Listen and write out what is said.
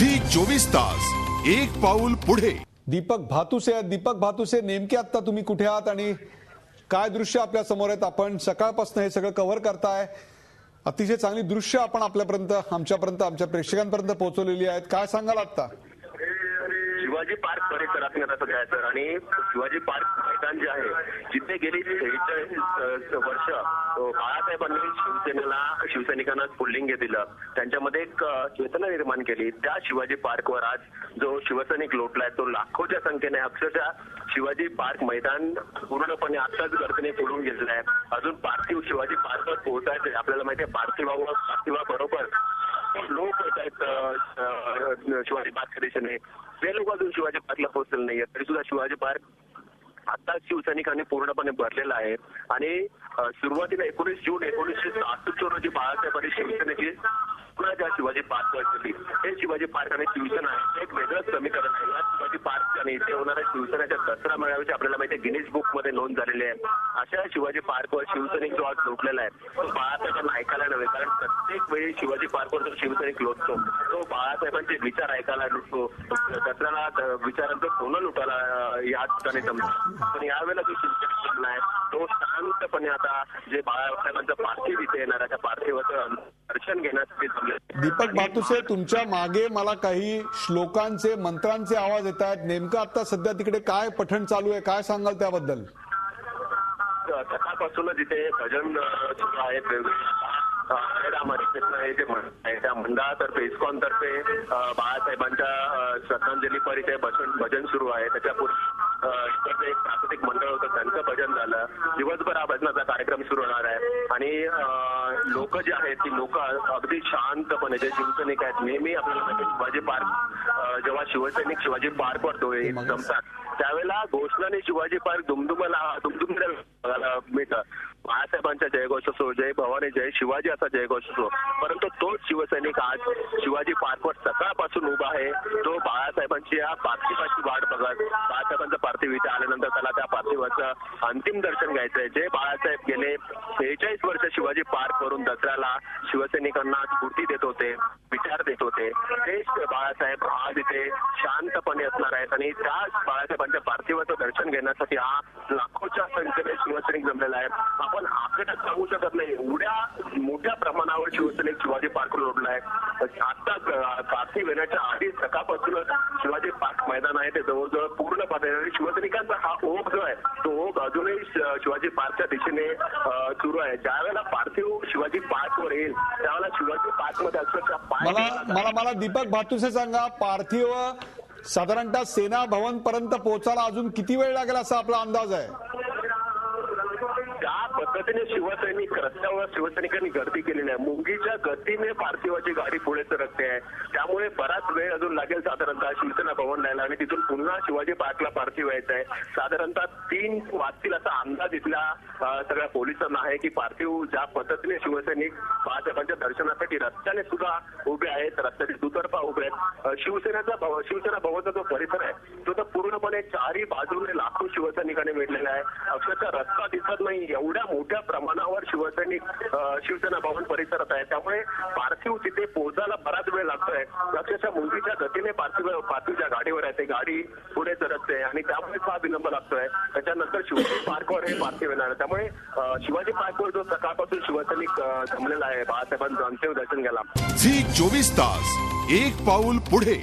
Zee 24 तास एक पाऊल पुढे। दीपक भातुसे नेमके आता तुम्ही कुठे आहात आणि काय दृश्य आपल्या समोर आहेत? आपण सकाळपासून हे सगळं कव्हर करताय, अतिशय चांगली दृश्य आपण आपल्यापर्यंत आमच्या प्रेक्षकांपर्यंत पोहोचवलेली आहेत। काय सांगाल आता? शिवाजी पार्क परिसरात सध्या आहे सर, आणि शिवाजी पार्क मैदान जे आहे जिथे गेली 46 वर्ष बाळासाहेबांनी शिवसैनिकांना पुल्लिंग दिलं, त्यांच्यामध्ये एक चेतना निर्माण केली। त्या शिवाजी पार्कवर आज जो शिवसैनिक लोटलाय तो लाखोच्या संख्येने, अक्षरशः शिवाजी पार्क मैदान पूर्णपणे आताच गर्दीने फुलून गेलेलं आहे। अजून पार्थिव शिवाजी पार्कवर पोहोचायचे, आपल्याला माहिती आहे पार्थिवाबरोबर लोक होत आहेत शिवाजी पार्कच्या दिशेने। ते लोक अजून शिवाजी पार्कला पोहोचलेले नाहीये, तरी सुद्धा शिवाजी पार्क आता शिवसैनिकांनी पूर्णपणे भरलेला आहे। आणि सुरुवातीला 19 जून 1966 रोजी बाळासाहेबांनी शिवसेनेची ज्या शिवाजी पार्कवर केली, हे शिवाजी पार्क आणि शिवसेना एक वेगळंच समीकरण आहे। या शिवाजी पार्क आणि इथे होणाऱ्या शिवसेनेच्या दसरा मेळाव्याची आपल्याला माहिती आहे गिनीज बुक मध्ये नोंद झालेली आहे। अशा शिवाजी पार्कवर शिवसैनिक जो आज लोटलेला आहे तो बाळासाहेबांना ऐकायला नव्हे, कारण प्रत्येक वेळी शिवाजी पार्कवर जो शिवसैनिक लोटतो तो बाळासाहेबांचे विचार ऐकायला लुटतो, दसऱ्याला विचारांचं सोनं लुटायला या ठिकाणी जमतो। पण यावेळेला जो शिवसैनिक जमला आहे तो शांतपणे आता जे बाळासाहेबांचं पार्थिव इथे येणार आहे त्या पार्थिवाचं दर्शन घेण्यासाठी जमले। दीपक भातुसे, तुमच्या मागे मला काही श्लोकांचे मंत्रांचे आवाज येत आहेत, नेमकं आता सध्या तिकडे काय पठण चालू आहे, काय सांगाल त्याबद्दल? सकाळपासूनच इथे भजन सुरू आहेत। त्या मंडळातर्फे इस्कॉनतर्फे बाळासाहेबांच्या श्रद्धांजलीपर इथे भजन सुरू आहे। त्याच्यापूर्वी एक प्राकृतिक मंडळ होतं, त्यांचं भजन झालं। दिवसभर हा भजनाचा कार्यक्रम सुरू होणार आहे आणि लोक जे आहेत ती लोक अगदी शांतपणे, जे शिवसैनिक आहेत नेहमी आपल्याला शिवाजी पार्क जेव्हा शिवसैनिक शिवाजी पार्कवर जमतात त्यावेळेला घोषणाने शिवाजी पार्क दुमदुमला मिळतं। बाळासाहेबांचा जयघोष असो, जय भवानी जय शिवाजी असा जयघोष असो, परंतु तोच शिवसैनिक आज शिवाजी पार्कवर सकाळपासून उभा आहे। तो बाळासाहेबांची या पार्थिवाची वाट बघत, बाळासाहेबांचं पार्थिव इथे आल्यानंतर त्याला त्या पार्थिवाचं अंतिम दर्शन घ्यायचंय। जे बाळासाहेब गेले 46 वर्ष शिवाजी पार्क वरून दसऱ्याला शिवसैनिकांना स्फूर्ती देत होते, विचार देत होते, तेच बाळासाहेब आज इथे शांतपणे असणार आहेत। आणि त्याच बाळासाहेबांच्या पार्थिवाचं दर्शन घेण्यासाठी हा लाखोच्या संख्येने शिवसैनिक जमलेला आहे। आपण आकड्यात सांगू शकत नाही एवढ्या मोठ्या प्रमाणावर शिवसैनिक शिवाजी पार्कवर लोटला आहे। आता पार्थिव येण्याच्या आधी सकाळपासूनच शिवाजी पार्क मैदान आहे ते जवळजवळ पूर्ण पातळीवर शिवसैनिकांचा हा ओघ जो आहे तो ओघ अजूनही शिवाजी पार्कच्या दिशेने सुरू आहे। ज्यावेळेला पार्थिव शिवाजी पार्कवर येईल त्यावेळेला शिवाजी पार्क मध्ये अक्षरशः मला दीपक भातुसे सांगा, पार्थिव साधारणतः सेना भवन पर्यंत पोहोचायला अजून किती वेळ लागेल असा आपला अंदाज आहे? त्या पद्धतीने रस्त्यावर शिवसैनिकांनी गर्दी केलेली आहे। मुंगीच्या गतीने पार्थिवाची गाडी पुढे सरकते आहे, त्यामुळे बराच वेळ अजून लागेल साधारणतः शिवसेना भवन जायला आणि तिथून पुन्हा शिवाजी पार्कला पार्थिव यायचं आहे। साधारणतः 3 वाजतील असा अंदाज इथल्या सगळ्या पोलिसांना आहे की पार्थिव ज्या पद्धतीने शिवसैनिक बाळासाहेबांच्या दर्शनासाठी रस्त्याने सुद्धा उभे आहेत, रस्त्याचे दुतर्फा उभे आहेत। शिवसेना भवनचा जो परिसर आहे तो तर पूर्णपणे चारही बाजूने लाखो शिवसैनिकांनी वेढलेला आहे। अक्षरशः रस्ता दिसत नाही एवढ्या मोठ्या प्रमाणावर शिवसैनिक शिवसेना भवन परिसरात आहे, त्यामुळे पार्थिव तिथे पोहोचायला बराच वेळ लागतोय। अक्षरशः मुंगीच्या गतीने पार्थिव ज्या गाडीवर आहे ते गाडी पुढे सरकते आणि त्यामुळे हा विलंब लागतोय। त्याच्यानंतर शिवाजी पार्कवर हे पार्थिव येणार, त्यामुळे शिवाजी पार्कवर जो सकाळपासून शिवसैनिक जमलेला आहे बाळासाहेबांचं अंतिम दर्शन घ्यायला। झी 24 तास एक पाऊल पुढे।